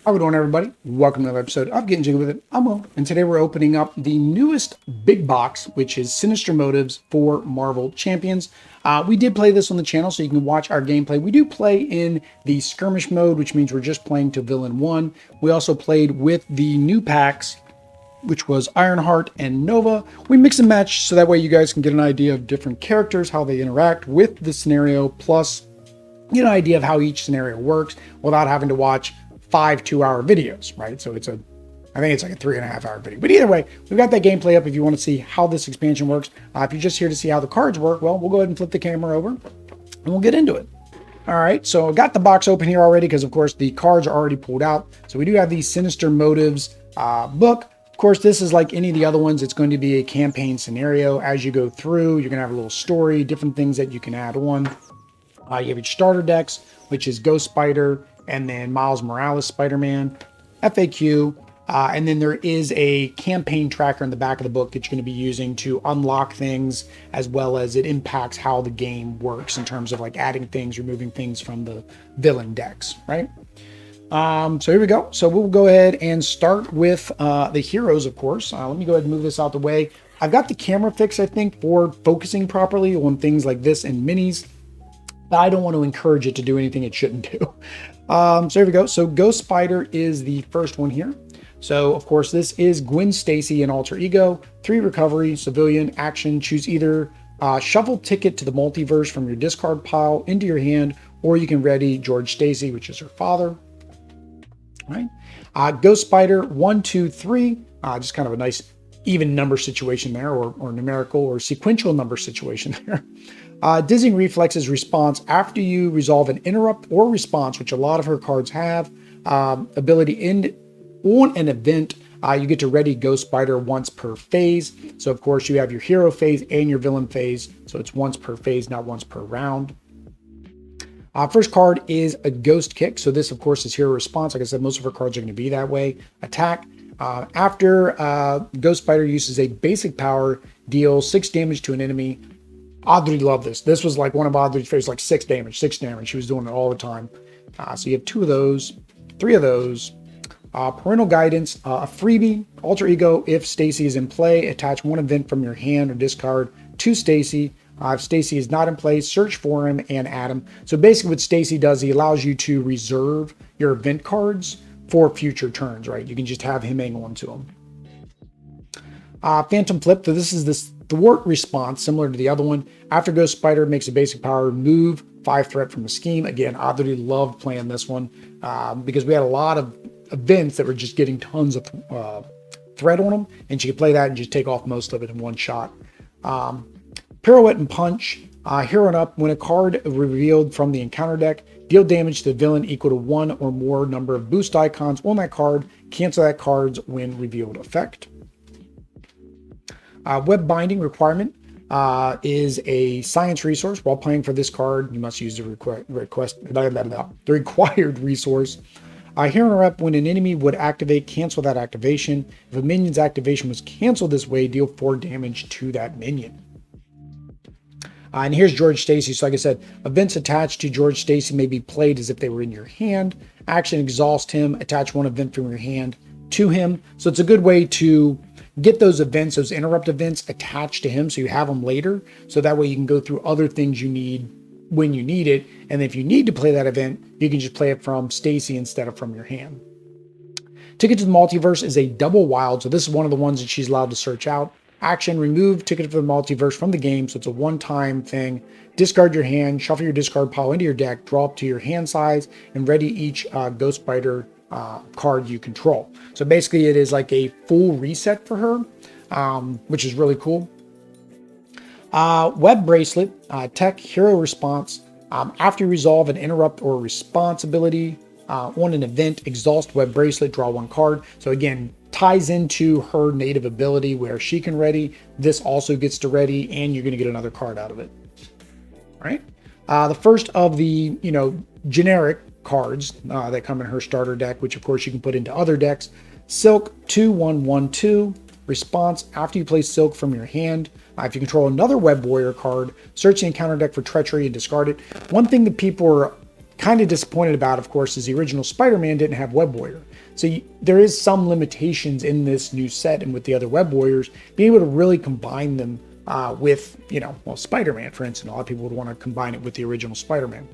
How we doing, everybody? Welcome to another episode of Getting Jiggy With It. I'm Will, and today we're opening up the newest big box, which is Sinister Motives for Marvel Champions. We did play this on the channel, so you can watch our gameplay. We do play in the skirmish mode, which means we're just playing to Villain 1. We also played with the new packs, which was Ironheart and Nova. We mix and match so that way you guys can get an idea of different characters, how they interact with the scenario, plus get an idea of how each scenario works without having to watch 5 2-hour videos, right? So I think it's like a 3.5-hour video. But either way, we've got that gameplay up if you want to see how this expansion works. If you're just here to see how the cards work, well, we'll go ahead and flip the camera over and we'll get into it. All right, so I've got the box open here already because, of course, the cards are already pulled out. So we do have the Sinister Motives book. Of course, this is like any of the other ones. It's going to be a campaign scenario. As you go through, you're going to have a little story, different things that you can add on. You have your starter decks, which is Ghost Spider, and then Miles Morales Spider-Man, FAQ, and then there is a campaign tracker in the back of the book that you're going to be using to unlock things, as well as it impacts how the game works in terms of like adding things, removing things from the villain decks, right? So here we go. So we'll go ahead and start with the heroes, of course. Let me go ahead and move this out the way. I've got the camera fixed, I think, for focusing properly on things like this and minis. I don't want to encourage it to do anything it shouldn't do. So here we go. So Ghost Spider is the first one here. So of course, this is Gwen Stacy and Alter Ego. 3 recovery, civilian, action. Choose either shuffle ticket to the multiverse from your discard pile into your hand, or you can ready George Stacy, which is her father. All right. Ghost Spider 1, 2, 3. Just kind of a nice even number situation there, or numerical or sequential number situation there. Dizzying Reflexes response after you resolve an interrupt or response, which a lot of her cards have. Ability on an event, you get to ready Ghost Spider once per phase. So of course you have your hero phase and your villain phase. So it's once per phase, not once per round. First card is a Ghost Kick. So this of course is hero response. Like I said, most of her cards are going to be that way. Attack. After Ghost Spider uses a basic power, deal 6 damage to an enemy. Audrey loved this. This was like one of Audrey's favorites, like 6 damage. She was doing it all the time. So you have 2 of those, 3 of those. Parental Guidance, a freebie. Alter Ego, if Stacy is in play, attach 1 event from your hand or discard to Stacy. If Stacy is not in play, search for him and add him. So basically what Stacy does, he allows you to reserve your event cards for future turns, right? You can just have him hang on to them. Phantom Flip, so this is this thwart response, similar to the other one. After Ghost Spider makes a basic power, move 5 threat from a scheme. Again, Audrey loved playing this one because we had a lot of events that were just getting tons of threat on them, and she could play that and just take off most of it in one shot. Pirouette and Punch, hero and up. When a card revealed from the encounter deck, deal damage to the villain equal to 1 or more number of boost icons on that card. Cancel that card's when revealed effect. Web binding requirement is a science resource. While playing for this card, you must use the required resource. Hero interrupt, when an enemy would activate, cancel that activation. If a minion's activation was canceled this way, deal 4 damage to that minion. And here's George Stacy. So like I said, events attached to George Stacy may be played as if they were in your hand. Action, exhaust him, attach 1 event from your hand to him. So it's a good way to get those events, those interrupt events attached to him so you have them later. So that way you can go through other things you need when you need it. And if you need to play that event, you can just play it from Stacy instead of from your hand. Ticket to the Multiverse is a double wild. So this is one of the ones that she's allowed to search out. Action, remove Ticket to the Multiverse from the game. So it's a one-time thing. Discard your hand, shuffle your discard pile into your deck, draw up to your hand size, and ready each Ghost Spider card you control. So basically it is like a full reset for her, which is really cool. Web Bracelet, Tech Hero Response. After you resolve an interrupt or response ability on an event, exhaust Web Bracelet, draw 1 card. So again, ties into her native ability where she can ready. This also gets to ready, and you're going to get another card out of it. All right. The first of the, generic cards that come in her starter deck, which of course you can put into other decks. Silk 2/1/1/2. Response, after you play Silk from your hand, if you control another Web Warrior card, search the encounter deck for treachery and discard it. One thing that people are kind of disappointed about, of course, is the original Spider-Man didn't have Web Warrior. So there is some limitations in this new set and with the other Web Warriors, being able to really combine them with, well, Spider-Man, for instance. A lot of people would want to combine it with the original Spider-Man.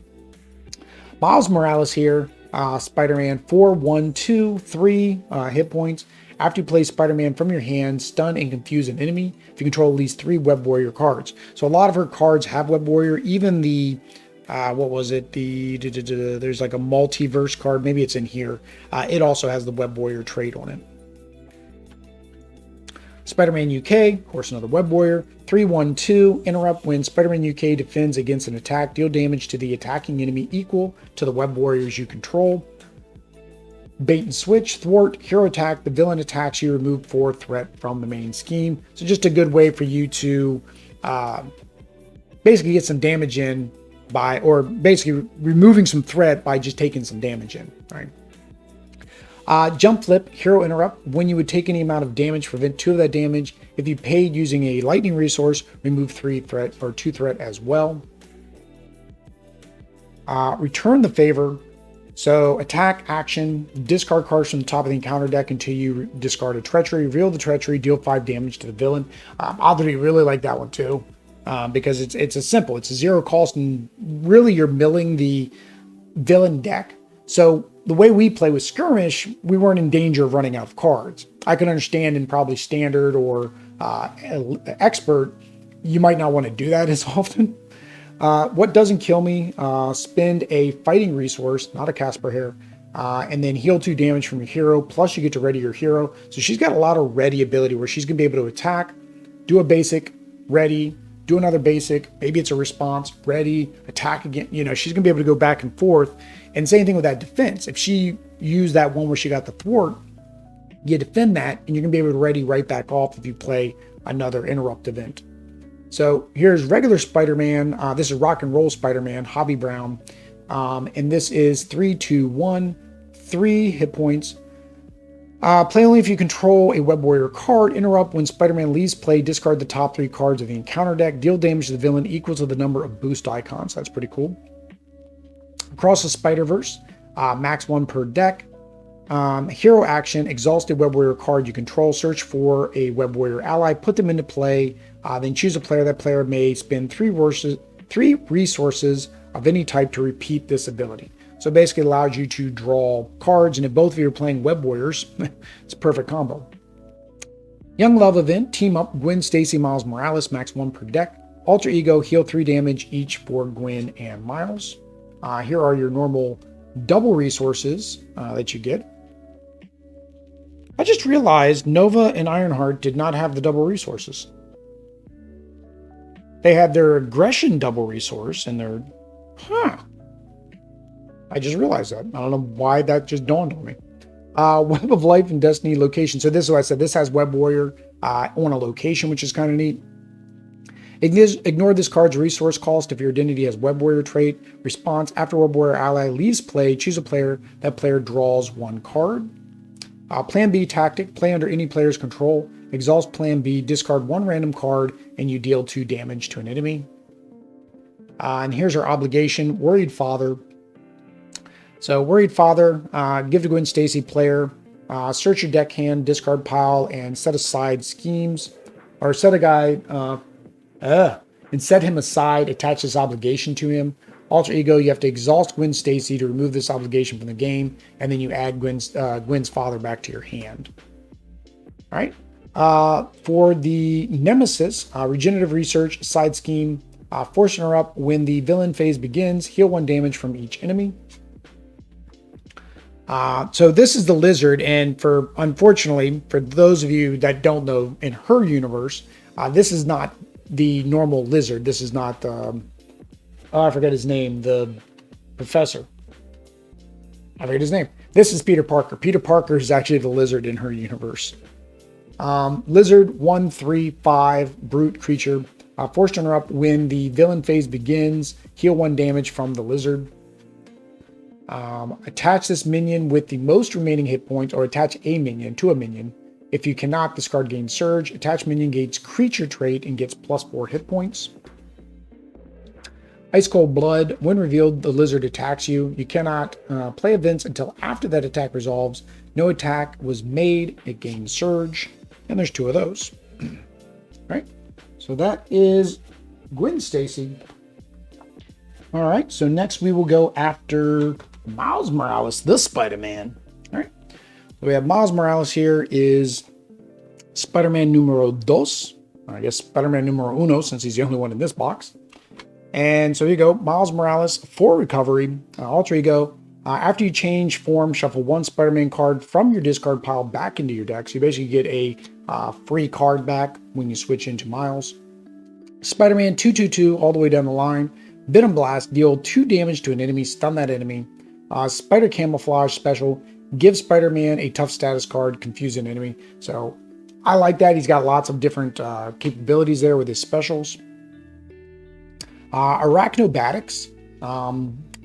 Miles Morales here, Spider-Man 4, 1, 2, 3 hit points. After you play Spider-Man from your hand, stun and confuse an enemy if you control at least 3 Web Warrior cards. So a lot of her cards have Web Warrior, even the what was it? There's like a multiverse card. Maybe it's in here. It also has the Web Warrior trait on it. Spider-Man UK, of course, another Web Warrior. 3-1-2, interrupt when Spider-Man UK defends against an attack. Deal damage to the attacking enemy equal to the Web Warriors you control. Bait and switch, thwart, hero attack. The villain attacks you, remove 4 threat from the main scheme. So just a good way for you to basically get some damage in by, or basically removing some threat by just taking some damage in, right? Jump flip, hero interrupt. When you would take any amount of damage, prevent 2 of that damage. If you paid using a lightning resource, remove 3 threat or 2 threat as well. Return the favor. So attack, action, discard cards from the top of the encounter deck until you discard a treachery. Reveal the treachery, deal 5 damage to the villain. Oddly, really like that one too. Because it's a simple, it's a 0 cost, and really you're milling the villain deck. So the way we play with Skirmish, we weren't in danger of running out of cards. I can understand in probably standard or expert, you might not want to do that as often. What doesn't kill me, spend a fighting resource, not a Casper here, and then heal 2 damage from your hero, plus you get to ready your hero. So she's got a lot of ready ability where she's going to be able to attack, do a basic, ready, do another basic, maybe it's a response, ready, attack again. She's going to be able to go back and forth. And same thing with that defense. If she used that one where she got the thwart, you defend that, and you're going to be able to ready right back off if you play another interrupt event. So here's regular Spider-Man. This is Rock and Roll Spider-Man, Hobby Brown. And this is 3, 2, 1, 3 hit points. Play only if you control a Web Warrior card. Interrupt when Spider-Man leaves play. Discard the top 3 cards of the encounter deck. Deal damage to the villain equal to the number of boost icons. That's pretty cool. Across the Spider-Verse, max 1 per deck. Hero action, exhaust a Web Warrior card you control. Search for a Web Warrior ally. Put them into play. Then choose a player. That player may spend 3 resources of any type to repeat this ability. So basically it allows you to draw cards, and if both of you are playing Web Warriors, it's a perfect combo. Young Love event, team up Gwen, Stacy, Miles Morales, max 1 per deck. Alter Ego, heal 3 damage each for Gwen and Miles. Here are your normal double resources that you get. I just realized Nova and Ironheart did not have the double resources. They had their aggression double resource and their, I just realized that. I don't know why that just dawned on me. Web of Life and Destiny location. So this is what I said. This has Web Warrior on a location, which is kind of neat. Ignore this card's resource cost if your identity has Web Warrior trait. Response, after Web Warrior ally leaves play, choose a player. That player draws 1 card. Plan B tactic, play under any player's control. Exhaust Plan B, discard 1 random card, and you deal 2 damage to an enemy. And here's our obligation, Worried Father. So Worried Father, give to Gwen Stacy player, search your deck hand, discard pile, and set aside schemes, or set a guy, and set him aside, attach this obligation to him. Alter Ego, you have to exhaust Gwen Stacy to remove this obligation from the game, and then you add Gwen's father back to your hand. All right. For the Nemesis, regenerative research, side scheme, force interrupt when the villain phase begins, heal 1 damage from each enemy. So this is the Lizard, and unfortunately, for those of you that don't know, in her universe, this is not the normal Lizard. This is not, I forget his name, the professor. I forget his name. This is Peter Parker. Peter Parker is actually the Lizard in her universe. Lizard, 1, 3, 5, brute creature. Forced to interrupt when the villain phase begins, heal 1 damage from the Lizard. Attach this minion with the most remaining hit points, or attach a minion to a minion. If you cannot, discard gain surge. Attach minion gains creature trait and gets +4 hit points. Ice Cold Blood. When revealed, the lizard attacks you. You cannot play events until after that attack resolves. No attack was made. It gains Surge. And there's 2 of those. All right. So that is Gwen Stacy. All right. So next we will go after Miles Morales, the Spider-Man. All right. So we have Miles Morales here is Spider-Man numero dos. I guess Spider-Man numero uno, since he's the only one in this box. And so here you go, Miles Morales for recovery, alter ego. After you change form, shuffle 1 Spider-Man card from your discard pile back into your deck. So you basically get a free card back when you switch into Miles. Spider-Man 2/2/2 all the way down the line. Venom Blast, deal 2 damage to an enemy, stun that enemy. Spider Camouflage special, give Spider-Man a tough status card, confuse an enemy. So I like that. He's got lots of different capabilities there with his specials. Arachnobatics,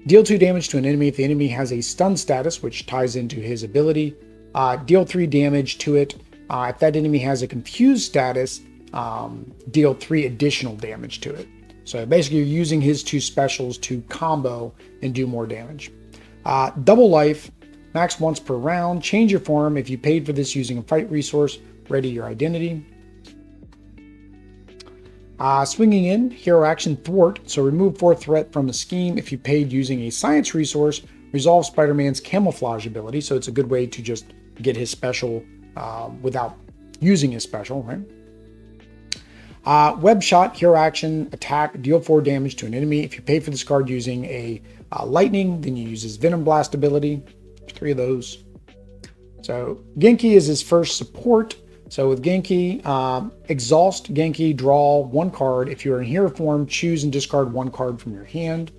deal 2 damage to an enemy if the enemy has a stun status, which ties into his ability. Deal 3 damage to it. If that enemy has a confused status, deal 3 additional damage to it. So basically you're using his 2 specials to combo and do more damage. Double life, max once per round. Change your form if you paid for this using a fight resource. Ready your identity. Swinging in, hero action thwart. So remove 4 threat from a scheme if you paid using a science resource. Resolve Spider-Man's camouflage ability. So it's a good way to just get his special without using his special, right? Web shot, hero action, attack, deal 4 damage to an enemy. If you pay for this card using a lightning, then you use his Venom Blast ability. 3 of those. So Genki is his first support. So with Genki, exhaust Genki, draw 1 card. If you're in hero form, choose and discard 1 card from your hand.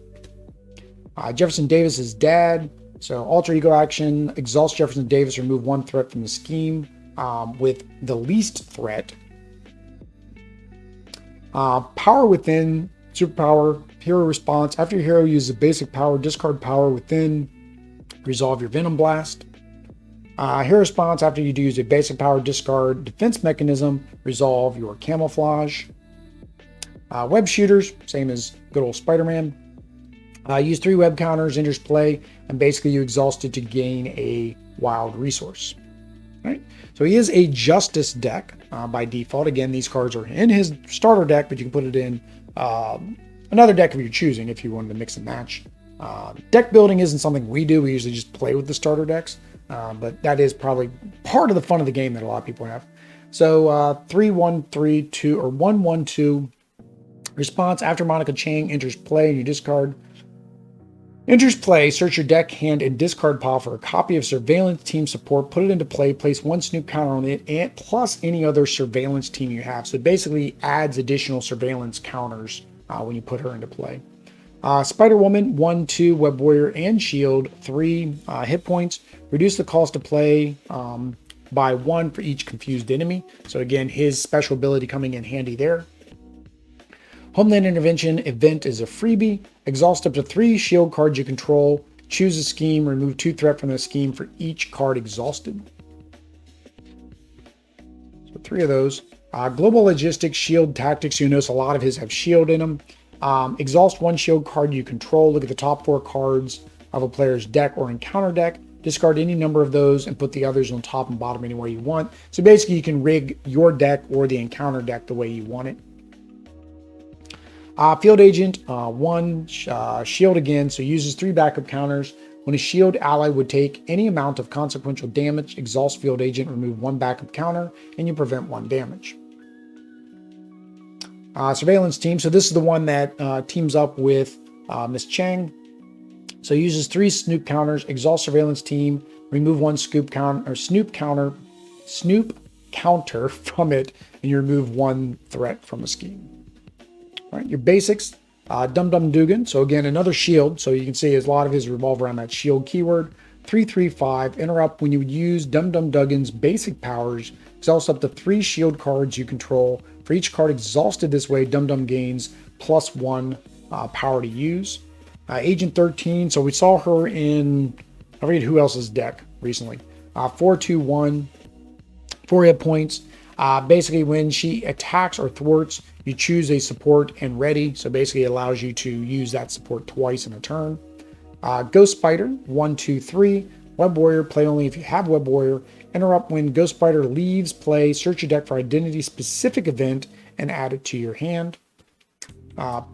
Jefferson Davis is dad. So alter ego action, exhaust Jefferson Davis, remove 1 threat from the scheme with the least threat. Power within, superpower, hero response. After your hero uses a basic power, discard power within, resolve your Venom Blast. Hero response, after you do use a basic power, discard defense mechanism, resolve your camouflage. Web shooters, same as good old Spider-Man. Use 3 web counters, enters play, and basically you exhaust it to gain a wild resource. Right? So he is a Justice deck by default. Again, these cards are in his starter deck, but you can put it in another deck of your choosing if you wanted to mix and match. Deck building isn't something we do. We usually just play with the starter decks. But that is probably part of the fun of the game that a lot of people have. So 3/1/3/2 or 1/1/2 response, after Monica Chang enters play and you discard. Enters play, search your deck, hand, and discard pile for a copy of Surveillance Team Support. Put it into play, place 1 Snoop counter on it, and plus any other surveillance team you have. So it basically adds additional surveillance counters when you put her into play. Spider-Woman, 1/2, Web Warrior, and Shield, 3 hit points. Reduce the cost to play by 1 for each confused enemy. So again, his special ability coming in handy there. Homeland Intervention event is a freebie. Exhaust up to 3 shield cards you control. Choose a scheme, remove 2 threat from the scheme for each card exhausted. So 3 of those. Global Logistics, Shield Tactics. You notice a lot of his have shield in them. Exhaust 1 shield card you control. Look at the top 4 cards of a player's deck or encounter deck. Discard any number of those and put the others on top and bottom any way you want. So basically you can rig your deck or the encounter deck the way you want it. Field Agent, 1 shield again, so uses 3 backup counters. When a shield ally would take any amount of consequential damage, exhaust Field Agent, remove 1 backup counter, and you prevent 1 damage. Surveillance Team, so this is the one that teams up with Miss Chang. So uses 3 Snoop counters, exhaust Surveillance Team, remove 1 Snoop counter from it, and you remove 1 threat from the scheme. All right, your basics, Dum Dum Dugan. So again, another shield. So you can see a lot of his revolve around that shield keyword. 3/3/5, interrupt when you would use Dum Dum Dugan's basic powers. Exhaust up to 3 shield cards you control. For each card exhausted this way, Dum Dum gains +1 power to use. Agent 13. So we saw her in, I forget who else's deck recently. 4/2/1, 4 hit points. Basically, when she attacks or thwarts, you choose a support and ready. So basically, it allows you to use that support twice in a turn. Ghost Spider, 1, 2, 3. Web Warrior, play only if you have Web Warrior. Interrupt when Ghost Spider leaves play. Search your deck for identity-specific event and add it to your hand.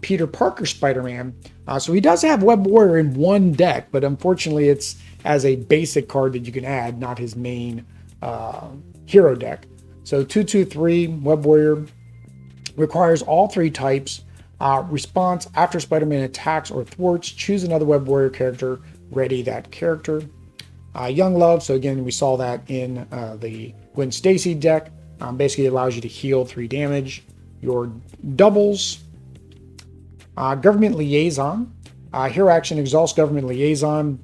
Peter Parker Spider-Man. So he does have Web Warrior in one deck, but unfortunately it's as a basic card that you can add, not his main hero deck. So 2, 2, 3, Web Warrior requires all 3 types. Response after Spider-Man attacks or thwarts, choose another Web Warrior character, ready that character. Young Love, so again, we saw that in the Gwen Stacy deck. Basically allows you to heal 3 damage. Your doubles, Government Liaison. Hero action, exhaust Government Liaison.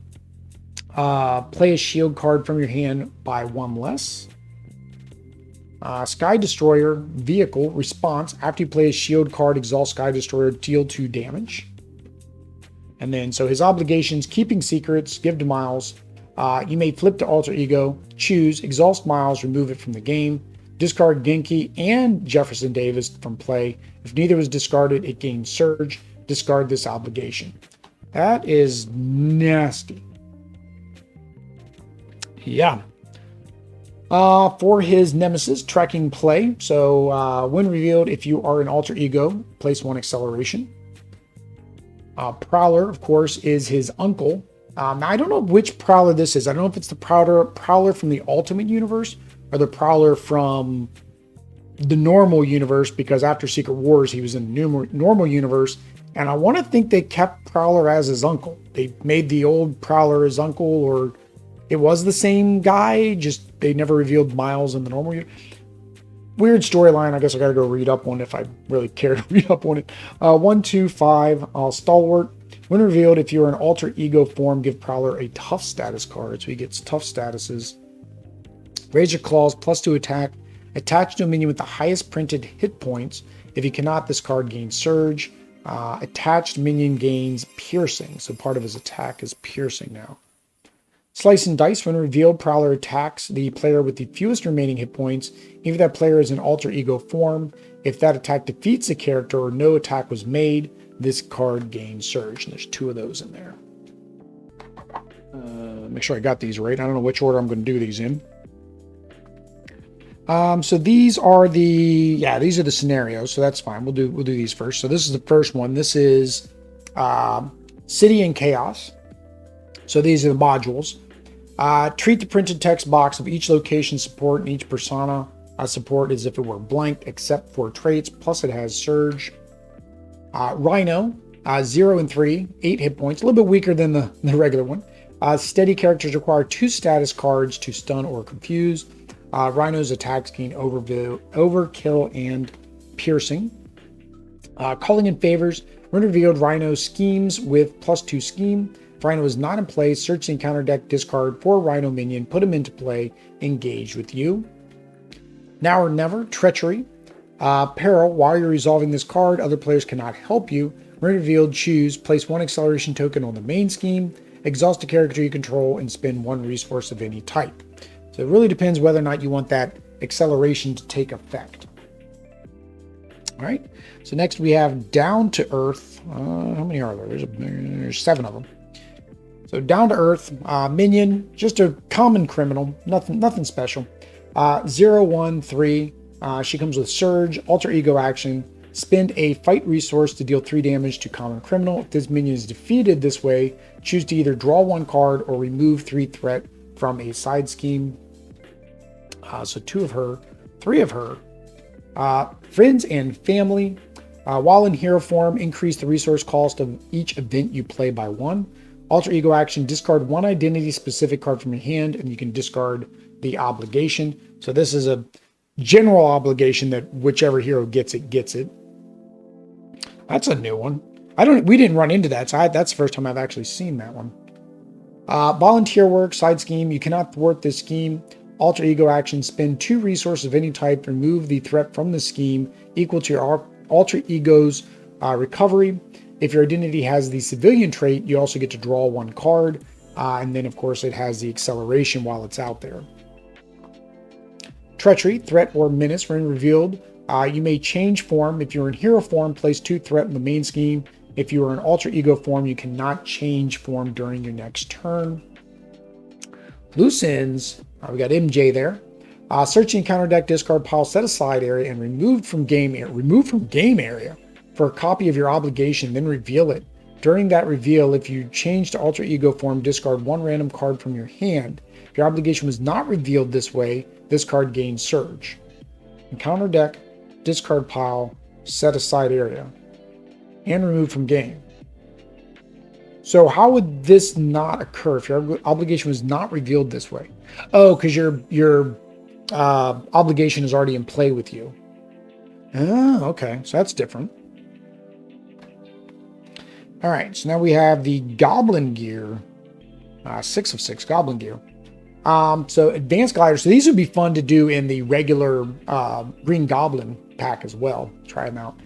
Play a shield card from your hand by 1 less. Sky Destroyer, vehicle, response. After you play a shield card, exhaust Sky Destroyer, deal 2 damage. And then, so his obligations, keeping secrets, give to Miles. You may flip to Alter Ego, choose, exhaust Miles, remove it from the game. Discard Genki and Jefferson Davis from play. If neither was discarded, it gains Surge. Discard this obligation. That is nasty. Yeah. For his Nemesis, tracking play. So when revealed, if you are an Alter Ego, place 1 acceleration. Prowler, of course, is his uncle. Now, I don't know which Prowler this is. I don't know if it's the Prowler from the Ultimate Universe or the Prowler from the normal universe, because after Secret Wars, he was in the normal universe. And I want to think they kept Prowler as his uncle. They made the old Prowler his uncle, or it was the same guy, just they never revealed Miles in the normal universe. Weird storyline. I guess I got to go read up on it if I really care to read up on it. 1, 2, 5, Stalwart. When revealed, if you're an Alter Ego form, give Prowler a tough status card. So he gets tough statuses. Raise your claws, +2 attack. Attach to a minion with the highest printed hit points. If you cannot, this card gains Surge. Attached minion gains Piercing. So part of his attack is Piercing now. Slice and Dice. When revealed, Prowler attacks the player with the fewest remaining hit points, even if that player is in Alter Ego form. If that attack defeats the character or no attack was made, this card gains Surge. And there's 2 of those in there. Make sure I got these right. I don't know which order I'm going to do these in. So these are the scenarios. So that's fine. We'll do these first. So this is the first one. This is City and Chaos. So these are the modules. Treat the printed text box of each location support and each persona support as if it were blank, except for traits. Plus it has Surge. Rhino, 0 and 3, 8 hit points. A little bit weaker than the regular one. Steady characters require 2 status cards to stun or confuse. Rhino's attacks gain overkill and piercing. Calling in favors. When revealed, Rhino schemes with +2 scheme. If Rhino is not in play, search the encounter deck, discard 4 Rhino minion, put him into play, engage with you. Now or never, treachery. Peril, while you're resolving this card, other players cannot help you. When revealed, choose, place 1 acceleration token on the main scheme, exhaust a character you control, and spend 1 resource of any type. So it really depends whether or not you want that acceleration to take effect. All right, so next we have Down to Earth. How many are there? There's 7 of them. So Down to Earth, minion, just a common criminal, nothing special. 0, 1, 3. She comes with Surge, Alter Ego action. Spend a fight resource to deal 3 damage to common criminal. If this minion is defeated this way, choose to either draw 1 card or remove 3 threat from a side scheme. So 2 of her, 3 of her. Friends and family. While in hero form, increase the resource cost of each event you play by 1. Alter Ego action, discard 1 identity specific card from your hand, and you can discard the obligation. So this is a general obligation that whichever hero gets it, gets it. That's a new one. We didn't run into that, so that's the first time I've actually seen that one. Volunteer work, side scheme. You cannot thwart this scheme. Alter Ego action, spend 2 resources of any type, remove the threat from the scheme equal to your Alter Ego's recovery. If your identity has the civilian trait, you also get to draw 1 card. And then, of course, it has the acceleration while it's out there. Treachery, threat, or menace. When revealed, you may change form. If you're in hero form, place 2 threat in the main scheme. If you are in alter ego form, you cannot change form during your next turn. Loose ends, we got MJ there. Search the encounter deck, discard pile, set aside area, and remove from game area for a copy of your obligation, then reveal it. During that reveal, if you change to alter ego form, discard 1 random card from your hand. If your obligation was not revealed this way, this card gains surge. Encounter deck, discard pile, set aside area, and remove from game. So how would this not occur if your obligation was not revealed this way? Oh, because your obligation is already in play with you. Oh, okay. So that's different. All right. So now we have the Goblin gear. 6 of 6 Goblin gear. So advanced gliders. So these would be fun to do in the regular Green Goblin pack as well. Try them out.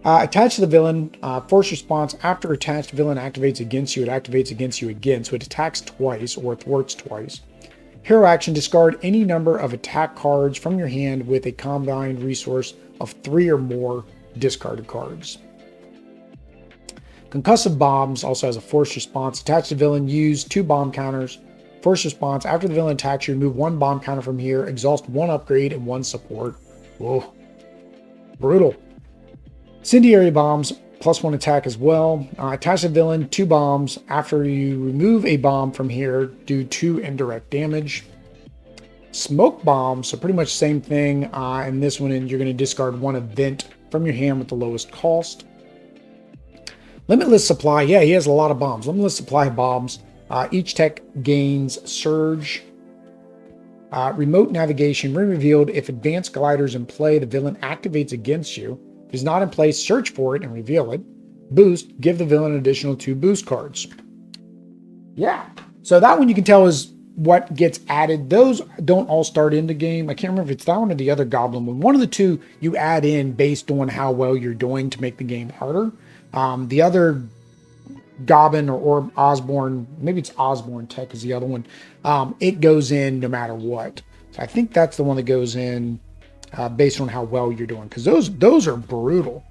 Attached to the villain, force response. After attached villain activates against you, it activates against you again. So it attacks twice or thwarts twice. Hero action, discard any number of attack cards from your hand with a combined resource of 3 or more discarded cards. Concussive bombs also has a force response. Attached to villain, use 2 bomb counters. Force response, after the villain attacks you, remove 1 bomb counter from here, exhaust 1 upgrade and 1 support. Whoa. Brutal. Incendiary bombs, +1 attack as well. Attached to villain, 2 bombs. After you remove a bomb from here, do 2 indirect damage. Smoke bombs, so pretty much same thing. In this one, you're going to discard 1 event from your hand with the lowest cost. Limitless supply, yeah, he has a lot of bombs. Limitless supply of bombs. Each tech gains surge. Remote navigation, when revealed, if advanced gliders in play, the villain activates against you. If it's not in place, search for it and reveal it. Boost, give the villain an additional 2 boost cards. Yeah, so that one you can tell is what gets added. Those don't all start in the game. I can't remember if it's that one or the other Goblin one. One of the two you add in based on how well you're doing to make the game harder. The other Goblin or Osborn, maybe it's Osborn tech is the other one. It goes in no matter what. So I think that's the one that goes in based on how well you're doing, because those are brutal.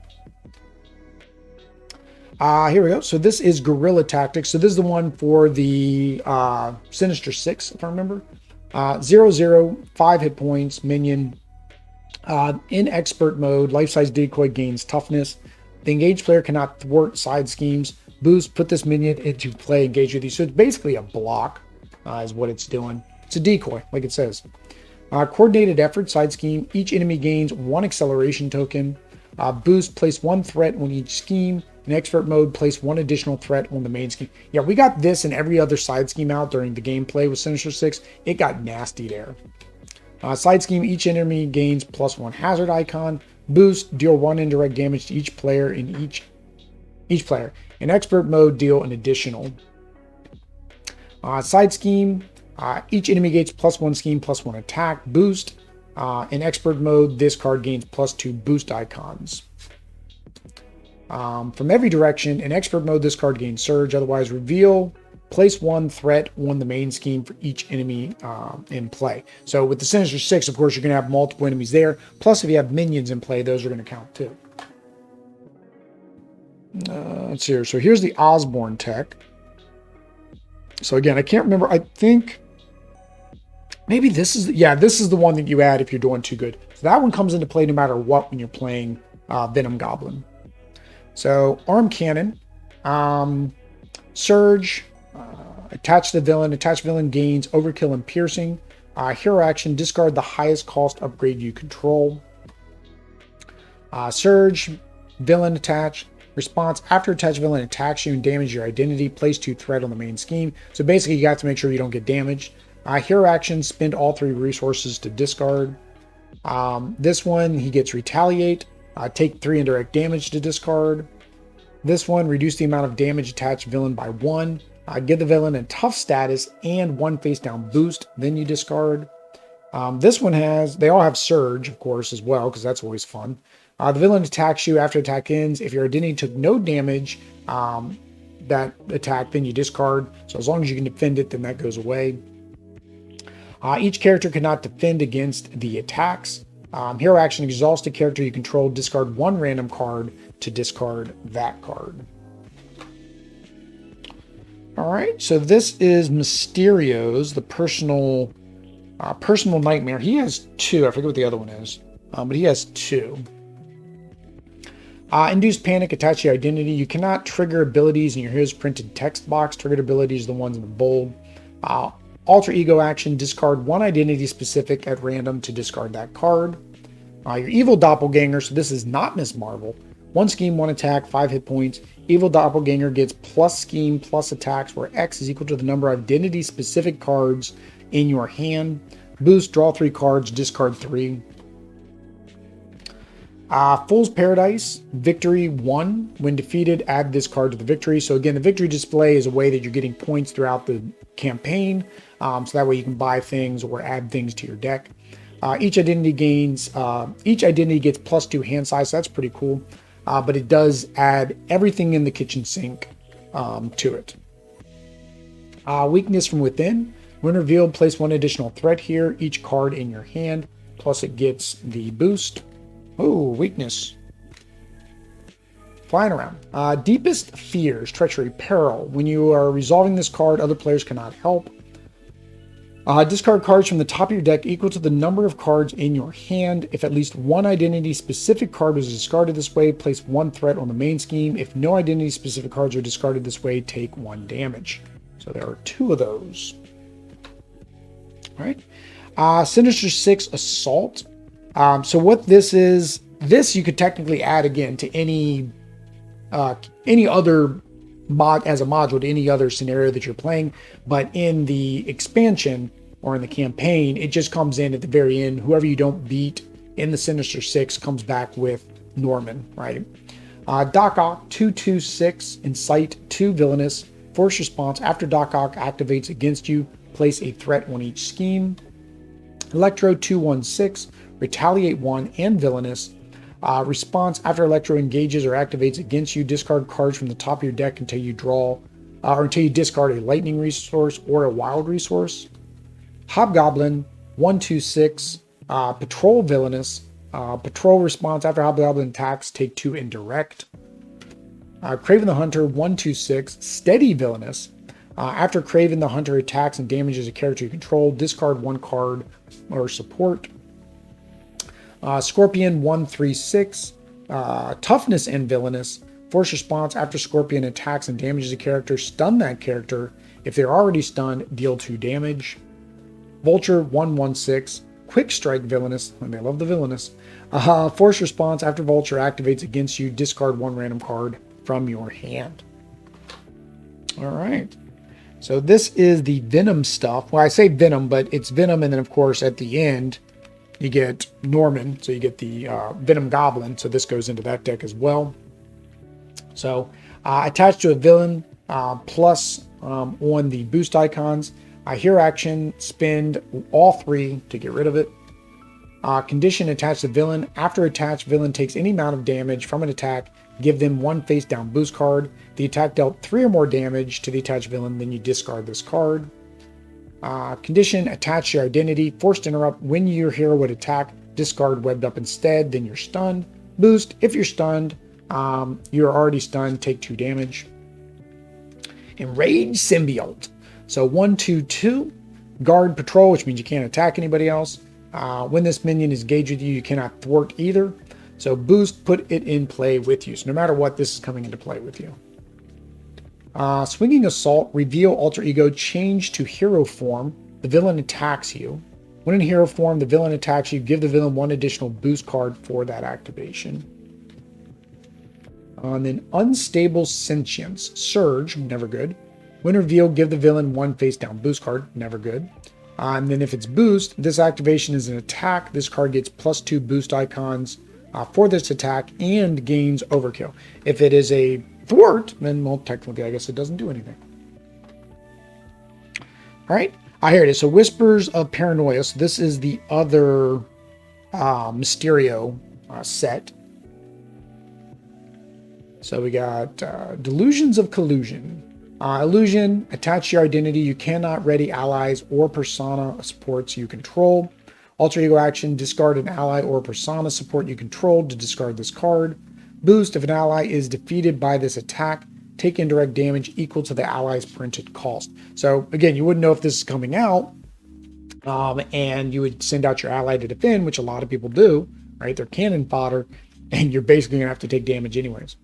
Here we go. So this is Guerilla Tactics. So this is the one for the Sinister Six, if I remember. 0/0, 5 hit points, minion. In expert mode, life-size decoy gains toughness. The engaged player cannot thwart side schemes. Boost, put this minion into play, engage with you. So it's basically a block, is what it's doing. It's a decoy, like it says. Coordinated effort, side scheme. Each enemy gains 1 acceleration token. Boost, place 1 threat on each scheme. In expert mode, place 1 additional threat on the main scheme. Yeah, we got this and every other side scheme out during the gameplay with Sinister Six. It got nasty there. Side scheme, each enemy gains +1 hazard icon. Boost, deal 1 indirect damage to each player in each player. In expert mode, deal an additional. Side scheme, each enemy gains +1 scheme, +1 attack. Boost, in expert mode, this card gains +2 boost icons. From every direction, in expert mode, this card gains surge. Otherwise, reveal, place 1 threat on the main scheme for each enemy in play. So with the Sinister Six, of course, you're going to have multiple enemies there. Plus, if you have minions in play, those are going to count too. Let's see here. So here's the Osborn tech. So again, I can't remember. I think maybe this is, yeah, this is the one that you add if you're doing too good. So that one comes into play no matter what when you're playing Venom Goblin. So arm cannon, surge, attach the villain. Attach villain gains overkill and piercing. Hero action, discard the highest cost upgrade you control. Surge, villain attach. Response, after attached villain attacks you and damage your identity, place 2 threat on the main scheme. So basically you got to make sure you don't get damaged. Hero action, spend all 3 resources to discard. This one, he gets retaliate. Take 3 indirect damage to discard. This one, reduce the amount of damage attached villain by 1. Give the villain a tough status and 1 face down boost, then you discard. This one has, they all have surge, of course, as well, because that's always fun. The villain attacks you after attack ends. If your identity took no damage that attack, then you discard. So as long as you can defend it, then that goes away. Each character cannot defend against the attacks. Hero action: exhaust a character you control, discard one random card to discard that card. All right, so this is Mysterio's, the personal nightmare. He has two. I forget what the other one is, but he has two. Induced panic, attach your identity. You cannot trigger abilities in your hero's printed text box. Triggered abilities are the ones in the bold. Alter ego action, discard one identity specific at random to discard that card. Your evil doppelganger, so this is not Miss Marvel. One scheme, one attack, 5 hit points. Evil doppelganger gets plus scheme plus attacks where X is equal to the number of identity specific cards in your hand. Boost, draw 3 cards, discard 3. Fool's Paradise, victory 1. When defeated, add this card to the victory. So again, the victory display is a way that you're getting points throughout the campaign. So that way you can buy things or add things to your deck. Each identity gets plus 2 hand size. So that's pretty cool. But it does add everything in the kitchen sink to it. Weakness from within. When revealed, place 1 additional threat here. Each card in your hand. Plus it gets the boost. Oh, weakness. Flying around. Deepest fears, treachery, peril. When you are resolving this card, other players cannot help. Discard cards from the top of your deck equal to the number of cards in your hand. If at least one identity-specific card was discarded this way, place 1 threat on the main scheme. If no identity-specific cards are discarded this way, take 1 damage. So there are 2 of those. All right. Sinister Six Assault. So what this is, this you could technically add again to any other mod as a module to any other scenario that you're playing, but in the expansion or in the campaign, it just comes in at the very end. Whoever you don't beat in the Sinister Six comes back with Norman, right? Doc Ock 226, Incite 2 Villainous. Force response: after Doc Ock activates against you, place a threat on each scheme. Electro 216, Retaliate 1 and Villainous. Response: after Electro engages or activates against you, discard cards from the top of your deck until you discard a lightning resource or a wild resource. Hobgoblin 126, Patrol Villainous. Patrol response: after Hobgoblin attacks, take 2 indirect. Craven the Hunter 126, Steady Villainous. After Craven the Hunter attacks and damages a character you control, discard 1 card or support. Scorpion 136, Toughness and Villainous. Force response: after Scorpion attacks and damages a character, stun that character. If they're already stunned, deal 2 damage. Vulture 116, Quick Strike Villainous. And they love the Villainous. Force response: after Vulture activates against you, discard 1 random card from your hand. All right. So this is the Venom stuff. Well, I say Venom, but it's Venom, and then of course at the end you get Norman, so you get the Venom Goblin, so this goes into that deck as well. So attached to a villain, plus on the boost icons. Hero action, spend all 3 to get rid of it. Condition: attached to villain. After attached, villain takes any amount of damage from an attack. Give them 1 face down boost card. The attack dealt 3 or more damage to the attached villain, then you discard this card. Condition: attach your identity. Forced interrupt: when your hero would attack, discard webbed up instead, then you're stunned. Boost: if you're stunned, you're already stunned, take 2 damage. Enraged Symbiote. So 1/2/2, guard patrol, which means you can't attack anybody else. When this minion is engaged with you, you cannot thwart either. So boost: put it in play with you. So no matter what, this is coming into play with you. Swinging Assault, reveal alter ego, change to hero form. The villain attacks you. When in hero form, the villain attacks you. Give the villain 1 additional boost card for that activation. And then Unstable Sentience, Surge, never good. When revealed, give the villain 1 face down boost card, never good. And then if it's boost, this activation is an attack. This card gets +2 boost icons for this attack and gains overkill. If it is a thwart, then, well, technically, I guess it doesn't do anything. All right, here it is. So Whispers of Paranoia. So this is the other Mysterio set. So we got Delusions of Collusion. Illusion, attach your identity. You cannot ready allies or persona supports you control. Alter ego action, discard an ally or persona support you control to discard this card. Boost, if an ally is defeated by this attack, take indirect damage equal to the ally's printed cost. So again, you wouldn't know if this is coming out, and you would send out your ally to defend, which a lot of people do, right? They're cannon fodder, and you're basically going to have to take damage anyways.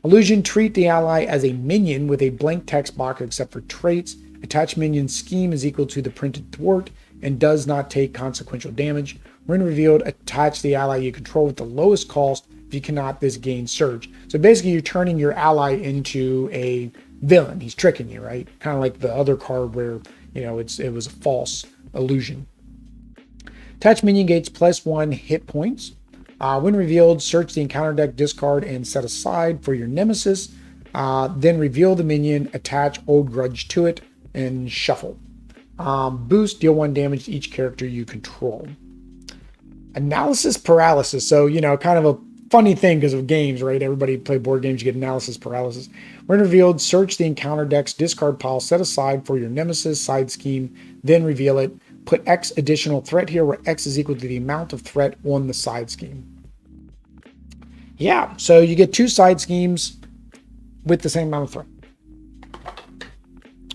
Illusion, treat the ally as a minion with a blank text box except for traits. Attach minion scheme is equal to the printed thwart and does not take consequential damage. When revealed, attach the ally you control with the lowest cost. If you cannot, this gains surge. So basically you're turning your ally into a villain. He's tricking you, right? Kind of like the other card where, you know, it was a false illusion. Attach minion gates +1 hit points. When revealed, search the encounter deck, discard, and set aside for your nemesis. Then reveal the minion, attach Old Grudge to it, and shuffle. Boost, deal 1 damage to each character you control. Analysis paralysis. So, you know, kind of a funny thing because of games, right? Everybody play board games, you get analysis paralysis. When revealed, search the encounter deck's discard pile, set aside for your nemesis side scheme, then reveal it. Put X additional threat here, where X is equal to the amount of threat on the side scheme. Yeah, so you get 2 side schemes with the same amount of threat.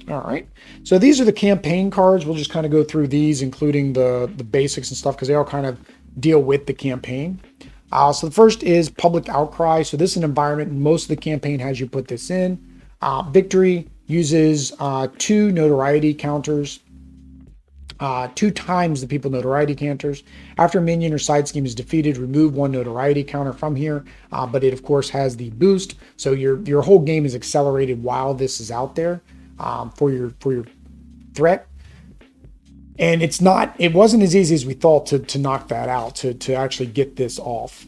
All right, so these are the campaign cards. We'll just kind of go through these, including the basics and stuff, because they all kind of deal with the campaign. So the first is Public Outcry. So this is an environment, and most of the campaign has you put this in. Victory uses 2 notoriety counters. 2 times the people notoriety counters. After a minion or side scheme is defeated, remove 1 notoriety counter from here, but it of course has the boost, so your whole game is accelerated while this is out there for your threat. And it wasn't as easy as we thought to knock that out, to actually get this off.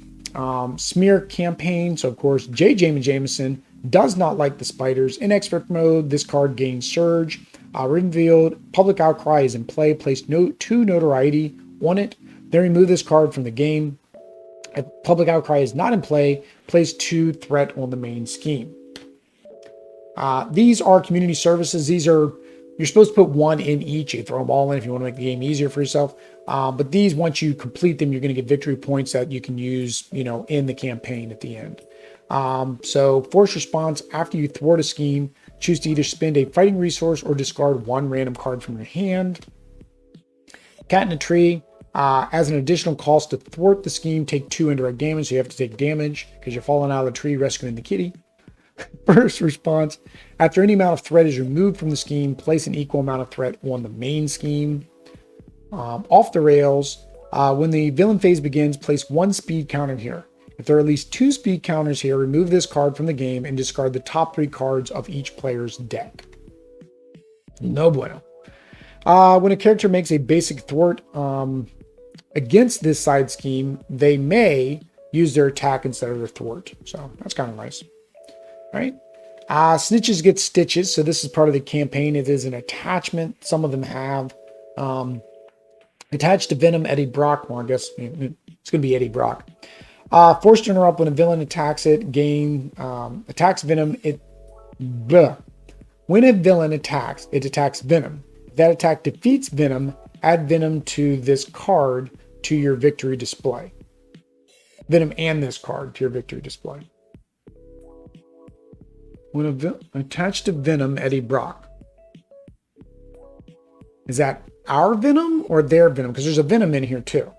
Smear campaign. So of course J. Jameson does not like the spiders. In expert mode, this card gains surge. Revealed, Public Outcry is in play. Place 2 notoriety on it. Then remove this card from the game. If Public Outcry is not in play, place 2 threat on the main scheme. These are community services. These are, you're supposed to put 1 in each. You throw them all in if you want to make the game easier for yourself. But these, once you complete them, you're going to get victory points that you can use, you know, in the campaign at the end. So force response, after you thwart a scheme, choose to either spend a fighting resource or discard 1 random card from your hand. Cat in a Tree, as an additional cost to thwart the scheme, take 2 indirect damage. So you have to take damage because you're falling out of the tree rescuing the kitty. First response, after any amount of threat is removed from the scheme, place an equal amount of threat on the main scheme. Off the rails, when the villain phase begins, place 1 speed counter here. If there are at least 2 speed counters here, remove this card from the game and discard the top 3 cards of each player's deck. No bueno. When a character makes a basic thwart against this side scheme, they may use their attack instead of their thwart. So that's kind of nice. All right. Snitches get stitches. So this is part of the campaign. It is an attachment. Some of them have. Attached to Venom, Eddie Brock. Well, I guess it's going to be Eddie Brock. Forced to interrupt when a villain attacks it. Attacks Venom. When a villain attacks, it attacks Venom. If that attack defeats Venom, add Venom to this card to your victory display. Venom and this card to your victory display. When attached to Venom, Eddie Brock. Is that our Venom or their Venom? Because there's a Venom in here too.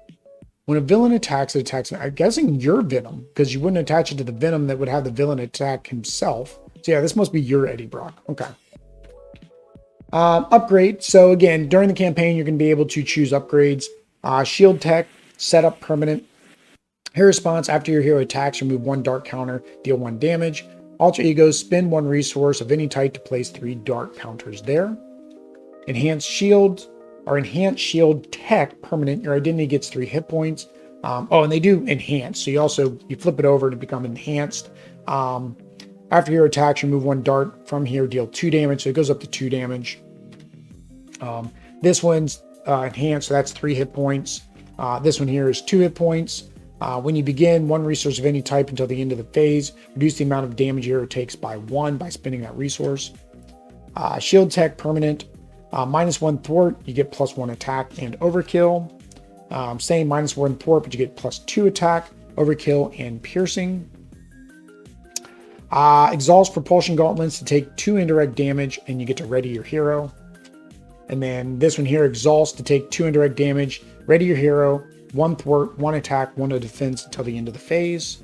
When a villain attacks, it attacks, I'm guessing your Venom, because you wouldn't attach it to the Venom that would have the villain attack himself. So yeah, this must be your Eddie Brock. Okay. Upgrade. So again, during the campaign, you're going to be able to choose upgrades. Shield Tech, setup permanent. Hero response, after your hero attacks, remove 1 dark counter, deal 1 damage. Alter Ego, spend 1 resource of any type to place 3 dark counters there. Enhanced Shield, or Enhanced Shield Tech permanent. Your identity gets 3 hit points. And they do enhance. So you flip it over to become enhanced. After your attacks, remove 1 dart from here, deal 2 damage. So it goes up to 2 damage. This one's enhanced, so that's 3 hit points. This one here is 2 hit points. When you begin, 1 resource of any type until the end of the phase. Reduce the amount of damage your hero takes by 1 by spending that resource. Shield Tech permanent, -1 thwart, you get +1 attack and overkill. Same -1 thwart, but you get +2 attack, overkill, and piercing. Exhaust propulsion gauntlets to take 2 indirect damage, and you get to ready your hero. And then this one here, exhaust to take 2 indirect damage, ready your hero, 1 thwart, 1 attack, 1 defense until the end of the phase.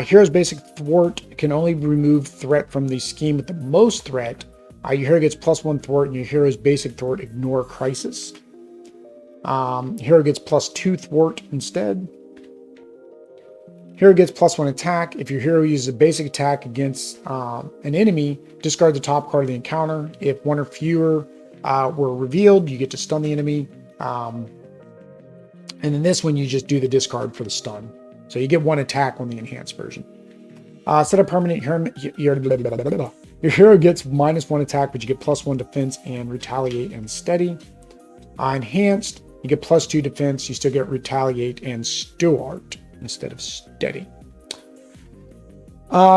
Hero's basic thwart can only remove threat from the scheme with the most threat. Your hero gets +1 thwart, and your hero's basic thwart ignore crisis. Hero gets +2 thwart instead. Hero gets +1 attack. If your hero uses a basic attack against an enemy, discard the top card of the encounter. If one or fewer were revealed, you get to stun the enemy. And in this one, you just do the discard for the stun. So you get 1 attack on the enhanced version. Set up permanent, your hero gets -1 attack, but you get +1 defense and retaliate and steady. Enhanced, you get +2 defense, you still get retaliate and Stuart instead of steady.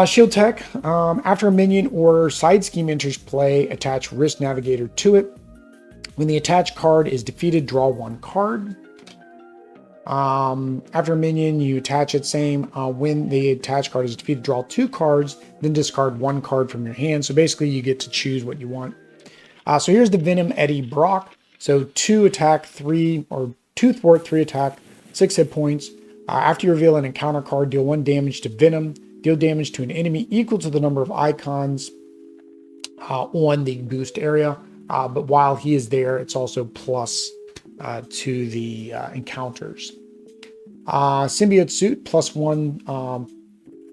Shield Tech, after a minion or side scheme enters play, attach Risk Navigator to it. When the attached card is defeated, draw 1 card. After a minion, you attach it, same. When the attached card is defeated, draw 2 cards, then discard 1 card from your hand. So basically, you get to choose what you want. So here's the Venom Eddie Brock. So 2 attack, 3, or 2 thwart, 3 attack, 6 hit points. After you reveal an encounter card, deal 1 damage to Venom. Deal damage to an enemy equal to the number of icons on the boost area. But while he is there, it's also plus to the encounters. Symbiote suit, +1,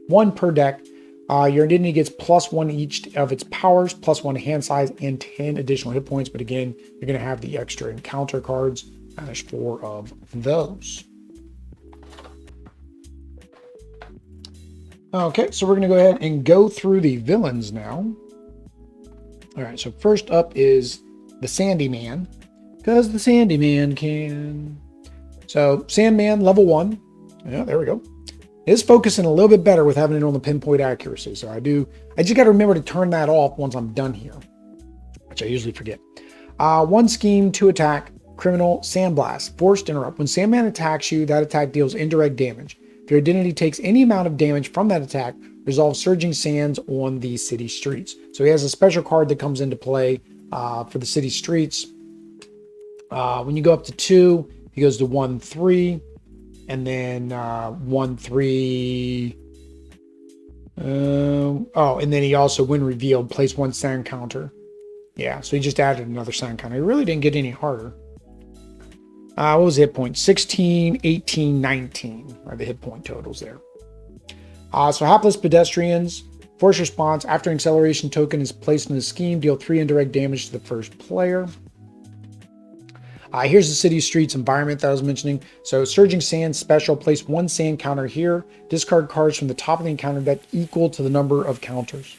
1 per deck. Your identity gets +1 each of its powers, +1 hand size, and 10 additional hit points. But again, you're going to have the extra encounter cards. There's 4 of those. Okay, so we're going to go ahead and go through the villains now. All right, so first up is the Sandy Man, because the Sandy Man can. So Sandman level 1. Yeah, there we go. It's focusing a little bit better with having it on the pinpoint accuracy. So I just got to remember to turn that off once I'm done here, which I usually forget. 1 scheme, 2 attack, criminal, sandblast, forced interrupt. When Sandman attacks you, that attack deals indirect damage. If your identity takes any amount of damage from that attack, resolve Surging Sands on the city streets. So he has a special card that comes into play for the city streets. When you go up to 2, he goes to 1, 3, and then 1, 3. And then he also, when revealed, place 1 sound counter. Yeah, so he just added another sound counter. It really didn't get any harder. What was the hit point? 16, 18, 19 are the hit point totals there. So Hapless Pedestrians, force response. After an acceleration token is placed in the scheme, deal 3 indirect damage to the first player. Here's the city streets environment that I was mentioning. So Surging Sand special, place 1 sand counter here. Discard cards from the top of the encounter deck equal to the number of counters.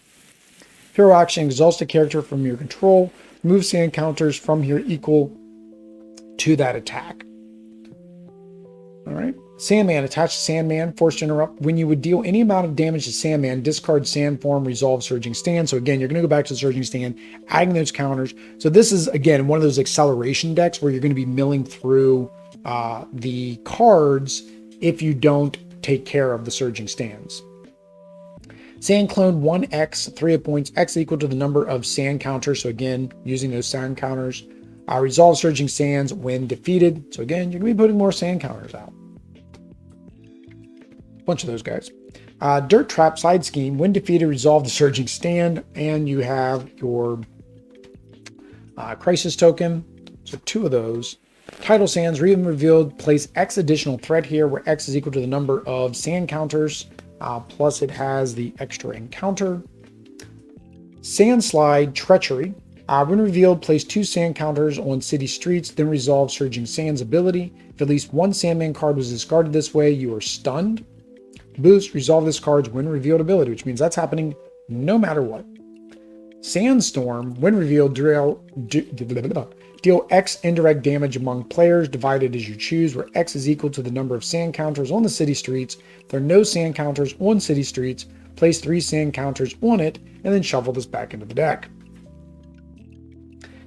Hero action, exhaust a character from your control. Remove sand counters from here equal to that attack. All right. Sandman, attach to Sandman, forced interrupt. When you would deal any amount of damage to Sandman, discard Sand form, resolve Surging Stand. So again, you're going to go back to the Surging Stand, adding those counters. So this is, again, one of those acceleration decks where you're going to be milling through the cards if you don't take care of the Surging Stands. Sand Clone 1x, 3 hit points, x equal to the number of sand counters. So again, using those sand counters. Resolve Surging Sands when defeated. So again, you're going to be putting more sand counters out. Bunch of those guys. Dirt Trap side scheme. When defeated, resolve the Surging Stand, and you have your Crisis token. So 2 of those. Tidal Sands, when revealed, place X additional threat here, where X is equal to the number of sand counters, plus it has the extra encounter. Sand Slide Treachery. When revealed, place 2 sand counters on city streets, then resolve Surging Sands ability. If at least 1 Sandman card was discarded this way, you are stunned. Boost, resolve this card's when revealed ability, which means that's happening no matter what. Sandstorm, when revealed, deal X indirect damage among players, divided as you choose, where X is equal to the number of sand counters on the city streets. If there are no sand counters on city streets, place 3 sand counters on it, and then shuffle this back into the deck.